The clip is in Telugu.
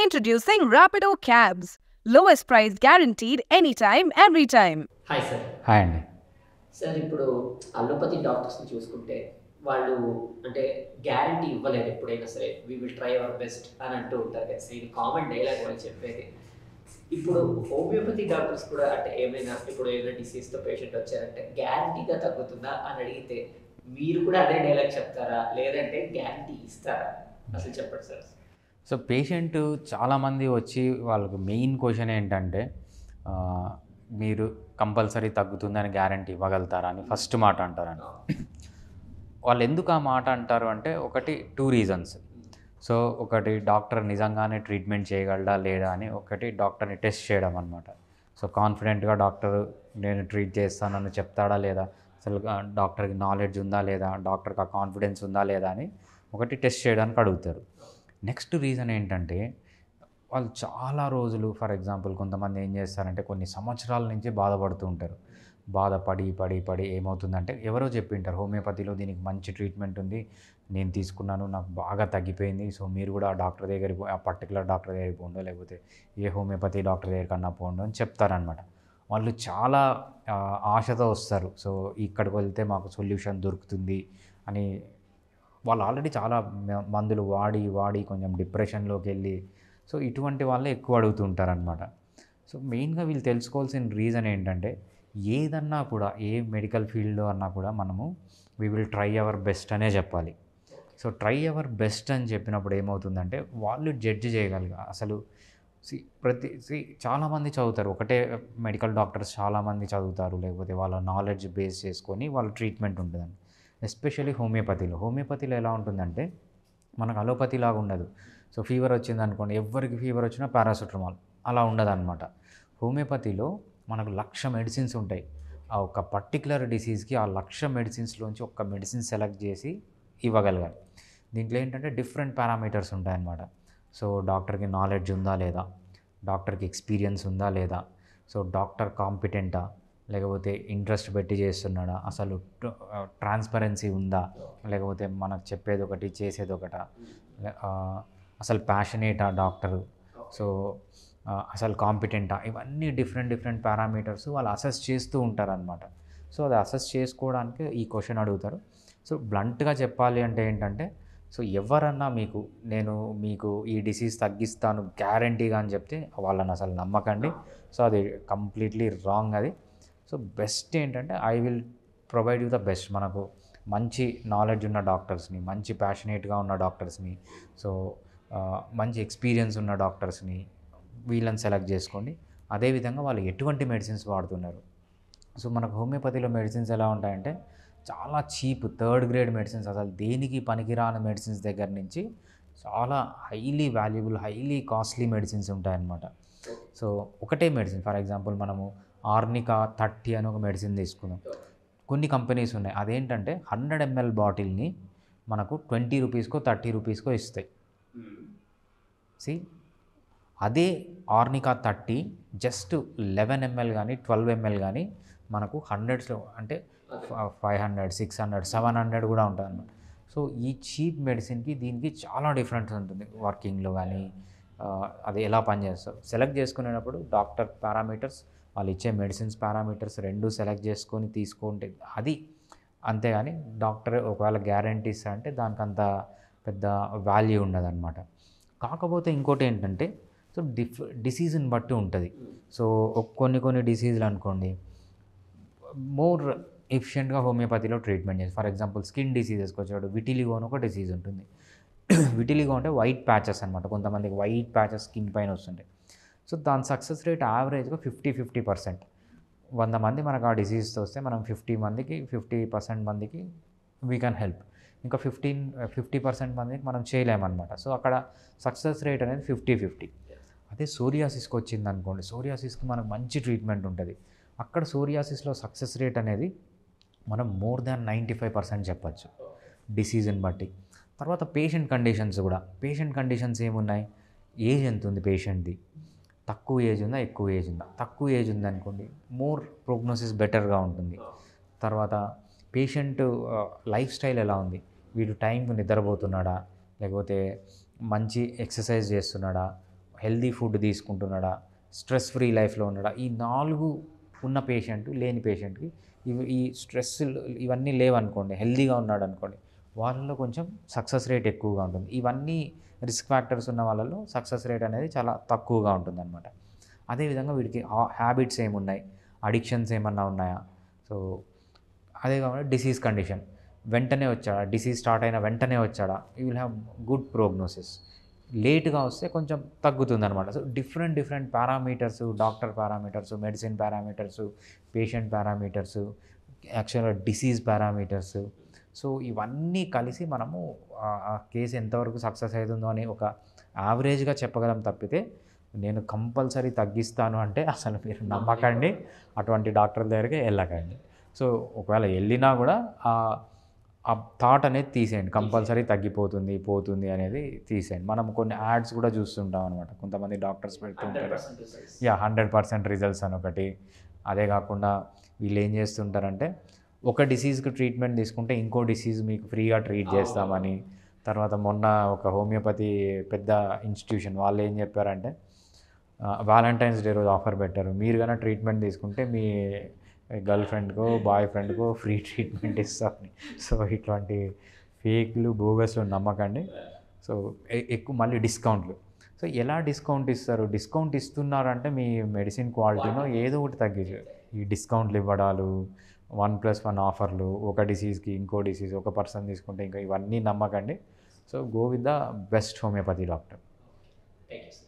Introducing Rapido Cabs. Lowest price guaranteed anytime, every time. Hi sir. Hi అండి. సార్ ఇప్పుడు అలోపతి డాక్టర్స్ని చూసుకుంటే వాళ్ళు అంటే గ్యారంటీ ఇవ్వలేరు ఎప్పుడైనా సరే, we will try our best అని అంటూ ఉంటారు కదా సార్. ఇది కామన్ డైలాగ్ వాళ్ళు చెప్పేది. ఇప్పుడు హోమియోపతి డాక్టర్స్ కూడా అంటే ఏమైనా డిసీజ్తో పేషెంట్ వచ్చారంటే గ్యారంటీగా తగ్గుతుందా అని అడిగితే మీరు కూడా అదే డైలాగ్ చెప్తారా, లేదంటే గ్యారంటీ ఇస్తారా? అసలు చెప్పండి సార్. సో పేషెంట్ చాలామంది వచ్చి వాళ్ళకి మెయిన్ క్వశ్చన్ ఏంటంటే మీరు కంపల్సరీ తగ్గుతుందని గ్యారంటీ ఇవ్వగలుగుతారా అని ఫస్ట్ మాట అంటారండి. వాళ్ళు ఎందుకు ఆ మాట అంటారు అంటే ఒకటి 2 రీజన్స్. సో ఒకటి డాక్టర్ నిజంగానే ట్రీట్మెంట్ చేయగలడా లేదా అని, ఒకటి డాక్టర్ని టెస్ట్ చేయడం అనమాట. సో కాన్ఫిడెంట్గా డాక్టర్ నేను ట్రీట్ చేస్తానని చెప్తాడా లేదా, అసలు డాక్టర్కి నాలెడ్జ్ ఉందా లేదా, డాక్టర్కి ఆ కాన్ఫిడెన్స్ ఉందా లేదా అని ఒకటి టెస్ట్ చేయడానికి అడుగుతారు. నెక్స్ట్ రీజన్ ఏంటంటే వాళ్ళు చాలా రోజులు, ఫర్ ఎగ్జాంపుల్ కొంతమంది ఏం చేస్తారంటే కొన్ని సంవత్సరాల నుంచి బాధపడుతూ ఉంటారు. బాధపడి పడి పడి ఏమవుతుందంటే ఎవరో చెప్పింటారు హోమియోపతిలో దీనికి మంచి ట్రీట్మెంట్ ఉంది, నేను తీసుకున్నాను, నాకు బాగా తగ్గిపోయింది, సో మీరు కూడా ఆ డాక్టర్ దగ్గరికి ఆ పర్టికులర్ డాక్టర్ దగ్గరికి పోండో లేకపోతే ఏ హోమియోపతి డాక్టర్ దగ్గరికన్నా పోండో అని చెప్తారనమాట. వాళ్ళు చాలా ఆశతో వస్తారు. సో ఇక్కడికి వెళ్తే మాకు సొల్యూషన్ దొరుకుతుంది అని. వాళ్ళు ఆల్రెడీ చాలా మందులు వాడి వాడి కొంచెం డిప్రెషన్లోకి వెళ్ళి, సో ఇటువంటి వాళ్ళే ఎక్కువ అడుగుతుంటారనమాట. సో మెయిన్గా వీళ్ళు తెలుసుకోవాల్సిన రీజన్ ఏంటంటే ఏదన్నా కూడా ఏ మెడికల్ ఫీల్డ్లో అన్నా కూడా మనము we will try our best అనే చెప్పాలి. సో ట్రై అవర్ బెస్ట్ అని చెప్పినప్పుడు ఏమవుతుందంటే వాళ్ళు జడ్జి చేయగలిగా అసలు చాలామంది చదువుతారు, ఒకటే మెడికల్ డాక్టర్స్ చాలామంది చదువుతారు, లేకపోతే వాళ్ళ నాలెడ్జ్ బేస్ చేసుకొని వాళ్ళ ట్రీట్మెంట్ ఉంటుందండి. ఎస్పెషల్లీ హోమియోపతిలో ఎలా ఉంటుందంటే మనకు అలోపతి లాగా ఉండదు. సో ఫీవర్ వచ్చింది అనుకోండి, ఎవరికి ఫీవర్ వచ్చినా పారాసిటమాల్ అలా ఉండదన్నమాట. హోమియోపతిలో మనకు 1,00,000 మెడిసిన్స్ ఉంటాయి. ఆ ఒక పర్టికులర్ డిసీజ్కి ఆ 1,00,000 మెడిసిన్స్లోంచి ఒక్క మెడిసిన్ సెలెక్ట్ చేసి ఇవ్వగలగాలి. దీంట్లో ఏంటంటే డిఫరెంట్ పారామీటర్స్ ఉంటాయన్నమాట. సో డాక్టర్కి నాలెడ్జ్ ఉందా లేదా, డాక్టర్కి ఎక్స్పీరియన్స్ ఉందా లేదా, సో డాక్టర్ కాంపిటెంటా, లేకపోతే ఇంట్రెస్ట్ పెట్టి చేస్తున్నాడా, అసలు ట్రాన్స్పరెన్సీ ఉందా, లేకపోతే మనకు చెప్పేది ఒకటి చేసేది ఒకట, అసలు ప్యాషనేటా డాక్టరు, సో అసలు కాంపిటెంటా, ఇవన్నీ డిఫరెంట్ పారామీటర్స్ వాళ్ళు అసెస్ చేస్తూ ఉంటారనమాట. సో అది అసెస్ చేసుకోవడానికి ఈ క్వశ్చన్ అడుగుతారు. సో బ్లంట్గా చెప్పాలి అంటే ఏంటంటే, సో ఎవరన్నా మీకు ఈ డిసీజ్ తగ్గిస్తాను గ్యారంటీగా అని చెప్తే వాళ్ళని అసలు నమ్మకండి. సో అది కంప్లీట్లీ రాంగ్ అది. సో బెస్ట్ ఏంటంటే I will provide you the best. మనకు మంచి నాలెడ్జ్ ఉన్న డాక్టర్స్ని, మంచి ప్యాషనేట్గా ఉన్న డాక్టర్స్ని, సో మంచి ఎక్స్పీరియన్స్ ఉన్న డాక్టర్స్ని వీళ్ళని సెలెక్ట్ చేసుకోండి. అదేవిధంగా వాళ్ళు ఎటువంటి మెడిసిన్స్ వాడుతున్నారు. సో మనకు హోమియోపతిలో మెడిసిన్స్ ఎలా ఉంటాయంటే చాలా చీప్ 3rd గ్రేడ్ మెడిసిన్స్, అసలు దేనికి పనికిరాని మెడిసిన్స్ దగ్గర నుంచి చాలా highly valuable, highly costly medicines ఉంటాయన్నమాట. సో ఒకటే మెడిసిన్, ఫర్ ఎగ్జాంపుల్ మనము ఆర్నికా 30 అని ఒక మెడిసిన్ తీసుకుందాం. కొన్ని కంపెనీస్ ఉన్నాయి, అదేంటంటే 100 ml బాటిల్ని మనకు 20 రూపీస్కో 30 రూపీస్కో ఇస్తాయి. అదే ఆర్నికా 30 జస్ట్ 11 ml కానీ 12 ml కానీ మనకు హండ్రెడ్స్లో అంటే 500, 600, 700 కూడా ఉంటుంది అన్నమాట. సో ఈ చీప్ మెడిసిన్కి దీనికి చాలా డిఫరెన్స్ ఉంటుంది వర్కింగ్లో కానీ, అది ఎలా పనిచేస్తారు సెలెక్ట్ చేసుకునేటప్పుడు డాక్టర్ పారామీటర్స్, వాళ్ళు ఇచ్చే మెడిసిన్స్ పారామీటర్స్ రెండు సెలెక్ట్ చేసుకొని తీసుకుంటే అది. అంతేగాని డాక్టర్ ఒకవేళ గ్యారంటీ ఇస్తా అంటే దానికి అంత పెద్ద వాల్యూ ఉండదన్నమాట. కాకపోతే ఇంకోటి ఏంటంటే సో డిసీజ్ని బట్టి ఉంటుంది. సో కొన్ని డిసీజులు అనుకోండి మోర్ ఎఫిషియెంట్గా హోమియోపతిలో ట్రీట్మెంట్ చేసి, ఫర్ ఎగ్జాంపుల్ స్కిన్ డిసీజెస్కి వచ్చాడు విటిలిగో అని ఒక డిసీజ్ ఉంటుంది. విటిలిగో అంటే వైట్ ప్యాచెస్ అనమాట, కొంతమందికి వైట్ ప్యాచెస్ స్కిన్ పైన వస్తుంటాయి. సో దాని సక్సెస్ రేట్ యావరేజ్గా 50% 100 మంది మనకు ఆ డిసీజ్తో వస్తే మనం 50% మందికి వీ కెన్ హెల్ప్, ఇంకా 50% మందికి మనం చేయలేమన్నమాట. సో అక్కడ సక్సెస్ రేట్ అనేది 50-50. అదే సోరియాసిస్కి వచ్చింది అనుకోండి, సోరియాసిస్కి మనకు మంచి ట్రీట్మెంట్ ఉంటుంది. అక్కడ సోరియాసిస్లో సక్సెస్ రేట్ అనేది మనం మోర్ దాన్ 95% చెప్పచ్చు డిసీజ్ని బట్టి. తర్వాత పేషెంట్ కండిషన్స్ ఏమున్నాయి, ఏజ్ ఎంత ఉంది పేషెంట్ది, తక్కువ ఏజ్ ఉందా ఎక్కువ ఏజ్ ఉందా. తక్కువ ఏజ్ ఉందనుకోండి మోర్ ప్రోగ్నోసిస్ బెటర్గా ఉంటుంది. తర్వాత పేషెంట్ లైఫ్ స్టైల్ ఎలా ఉంది, వీడు టైంకి నిద్రపోతున్నాడా, లేకపోతే మంచి ఎక్సర్సైజ్ చేస్తున్నాడా, హెల్దీ ఫుడ్ తీసుకుంటున్నాడా, స్ట్రెస్ ఫ్రీ లైఫ్లో ఉన్నాడా, ఈ 4 ఉన్న పేషెంట్ లేని పేషెంట్కి ఈ స్ట్రెస్ ఇవన్నీ లేవనుకోండి, హెల్దీగా ఉన్నాడు అనుకోండి, వాళ్ళలో కొంచెం సక్సెస్ రేట్ ఎక్కువగా ఉంటుంది. ఇవన్నీ రిస్క్ ఫ్యాక్టర్స్ ఉన్న వాళ్ళలో సక్సెస్ రేట్ అనేది చాలా తక్కువగా ఉంటుందన్నమాట. అదేవిధంగా వీడికి హ్యాబిట్స్ ఏమున్నాయి, అడిక్షన్స్ ఏమన్నా ఉన్నాయా, సో అదే కాకుండా డిసీజ్ కండిషన్ వెంటనే వచ్చాడా, డిసీజ్ స్టార్ట్ అయిన వెంటనే వచ్చాడా, you will have good prognosis. లేట్గా వస్తే కొంచెం తగ్గుతుందనమాట. So different parameters, doctor parameters, medicine parameters, patient parameters, యాక్చువల్గా డిసీజ్ పారామీటర్స్, సో ఇవన్నీ కలిసి మనము ఆ కేసు ఎంతవరకు సక్సెస్ అవుతుందో అని ఒక యావరేజ్గా చెప్పగలం తప్పితే నేను కంపల్సరీ తగ్గిస్తాను అంటే అసలు మీరు నమ్మకండి, అటువంటి డాక్టర్ దగ్గరికి వెళ్ళకండి. సో ఒకవేళ వెళ్ళినా కూడా ఆ థాట్ అనేది తీసేయండి, కంపల్సరీ తగ్గిపోతుంది పోతుంది అనేది తీసేయండి. మనం కొన్ని యాడ్స్ కూడా చూస్తుంటాం అనమాట, కొంతమంది డాక్టర్స్ పెడుతుంటారు 100% రిజల్ట్స్ అని ఒకటి. అదే కాకుండా వీళ్ళు ఏం చేస్తుంటారంటే ఒక డిసీజ్కి ట్రీట్మెంట్ తీసుకుంటే ఇంకో డిసీజ్ మీకు ఫ్రీగా ట్రీట్ చేస్తామని. తర్వాత మొన్న ఒక హోమియోపతి పెద్ద ఇన్స్టిట్యూషన్ వాళ్ళు ఏం చెప్పారంటే వ్యాలంటైన్స్ డే రోజు ఆఫర్ పెట్టారు, మీరు కన్నా ట్రీట్మెంట్ తీసుకుంటే మీ గర్ల్ ఫ్రెండ్కో బాయ్ ఫ్రెండ్కో ఫ్రీ ట్రీట్మెంట్ ఇస్తామని. సో ఇట్లాంటి ఫేక్లు బోగస్లు నమ్మకండి. సో ఎక్కువ మళ్ళీ డిస్కౌంట్లు. సో ఎలా డిస్కౌంట్ ఇస్తారు, డిస్కౌంట్ ఇస్తున్నారంటే మీ మెడిసిన్ క్వాలిటీనో ఏదో ఒకటి తగ్గించారు. ఈ డిస్కౌంట్లు ఇవ్వడాలు, 1+1 ఆఫర్లు, ఒక డిసీజ్కి ఇంకో డిసీజ్, ఒక పర్సన్ తీసుకుంటే ఇంకా ఇవన్నీ నమ్మకండి. So go with the best homeopathy doctor. Thank you.